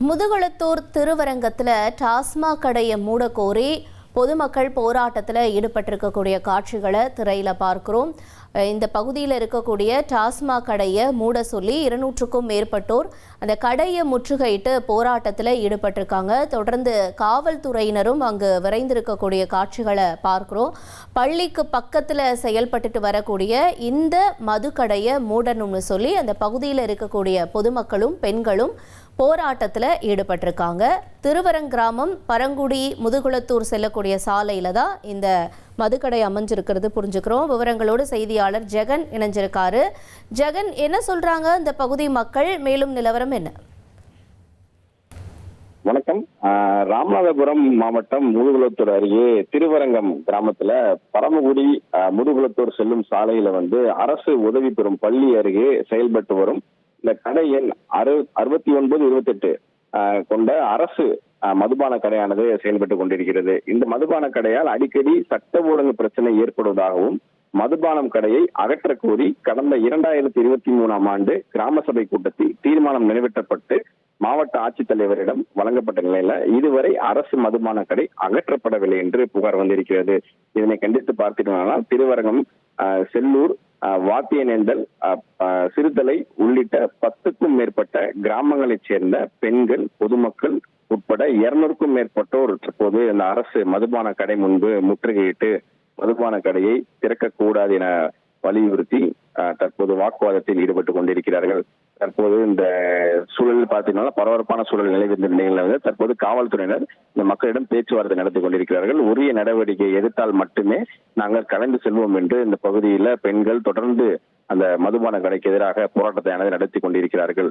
முதுகுளத்தூர் திருவரங்கத்தில் டாஸ்மாக் கடையை மூட கோரி பொதுமக்கள் போராட்டத்தில் ஈடுபட்டிருக்கக்கூடிய காட்சிகளை திரையில் பார்க்கிறோம். இந்த பகுதியில் இருக்கக்கூடிய டாஸ்மாக் கடையை மூட சொல்லி 200க்கும் மேற்பட்டோர் அந்த கடையை முற்றுகையிட்டு போராட்டத்தில் ஈடுபட்டிருக்காங்க. தொடர்ந்து காவல்துறையினரும் அங்கு விரைந்திருக்கக்கூடிய காட்சிகளை பார்க்கிறோம். பள்ளிக்கு பக்கத்தில் செயல்பட்டுட்டு வரக்கூடிய இந்த மதுக்கடையை மூடணும்னு சொல்லி அந்த பகுதியில் இருக்கக்கூடிய பொதுமக்களும் பெண்களும் போராட்டத்தில் ஈடுபட்டிருக்காங்க. திருவரங்கிராமம் பரங்குடி முதுகுளத்தூர் செல்லக்கூடிய சாலையில தான் இந்த மதுக்கடை அமைஞ்சிருக்கிறது புரிஞ்சுக்கிறோம். விவரங்களோடு செய்தியாளர் ஜெகன் இணைஞ்சிருக்காரு. ஜெகன், என்ன சொல்றாங்க இந்த பகுதி மக்கள்? மேலும் நிலவரம் என்ன? வணக்கம். ராமநாதபுரம் மாவட்டம் முதுகுளத்தூர் அருகே திருவரங்கம் கிராமத்துல பரமக்குடி முதுகுளத்தூர் செல்லும் சாலையில அரசு உதவி பெறும் பள்ளி அருகே செயல்பட்டு வரும் இந்த கடை எண் 6928 கொண்ட அரசு மதுபான கடையானது செயல்பட்டு கொண்டிருக்கிறது. இந்த மதுபான கடையால் அடிக்கடி சட்ட ஒழுங்கு பிரச்சனை ஏற்படுவதாகவும் மதுபானம் கடையை அகற்ற கோரி கடந்த 2023ஆம் ஆண்டு கிராம சபை கூட்டத்தில் தீர்மானம் நிறைவேற்றப்பட்டு மாவட்ட ஆட்சித்தலைவரிடம் வழங்கப்பட்ட நிலையில இதுவரை அரசு மதுபான கடை அகற்றப்படவில்லை என்று புகார் வந்திருக்கிறது. இதனை கண்டித்து பார்த்தீங்கன்னா திருவரங்கம், செல்லூர், வாத்தியநேந்தல், சிறுதலை உள்ளிட்ட 10க்கும் மேற்பட்ட கிராமங்களைச் சேர்ந்த பெண்கள், பொதுமக்கள் உட்பட 200க்கும் மேற்பட்டோர் தற்போது இந்த அரசு மதுபான கடை முன்பு முற்றுகையிட்டு மதுபான கடையை திறக்கக்கூடாது என வலியுறுத்தி தற்போது வாக்குவாதத்தில் ஈடுபட்டு கொண்டிருக்கிறார்கள். தற்போது இந்த சூழலில் பார்த்தீங்கன்னா பரபரப்பான சூழல் நிலவிருந்த நிலையில் தற்போது காவல்துறையினர் இந்த மக்களிடம் பேச்சுவார்த்தை நடத்தி கொண்டிருக்கிறார்கள். உரிய நடவடிக்கை எடுத்தால் மட்டுமே நாங்கள் கலந்து செல்வோம் என்று இந்த பகுதியில் பெண்கள் தொடர்ந்து அந்த மதுபான கடைக்கு எதிராக போராட்டத்தை நடத்தி கொண்டிருக்கிறார்கள்.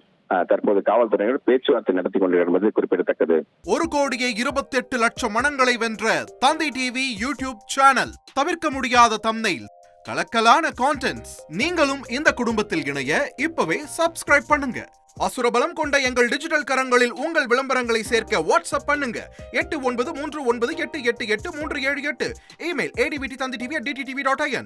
தற்போது காவல்துறையினர் பேச்சுவார்த்தை நடத்தி கொண்டிருக்கிறது என்பது குறிப்பிடத்தக்கது. 1,28,00,000 மனங்களை வென்ற தந்தை டிவி யூடியூப் சேனல். தவிர்க்க முடியாத தம்ப்நெயில், கலக்கலான கான்டென்ட்ஸ். நீங்களும் இந்த குடும்பத்தில் இணைய இப்பவே சப்ஸ்கிரைப் பண்ணுங்க. அசுரபலம் கொண்ட எங்கள் டிஜிட்டல் கரங்களில் உங்கள் விளம்பரங்களை சேர்க்க வாட்ஸ்அப் பண்ணுங்க. 8939888838. Email advttv@dttv.in.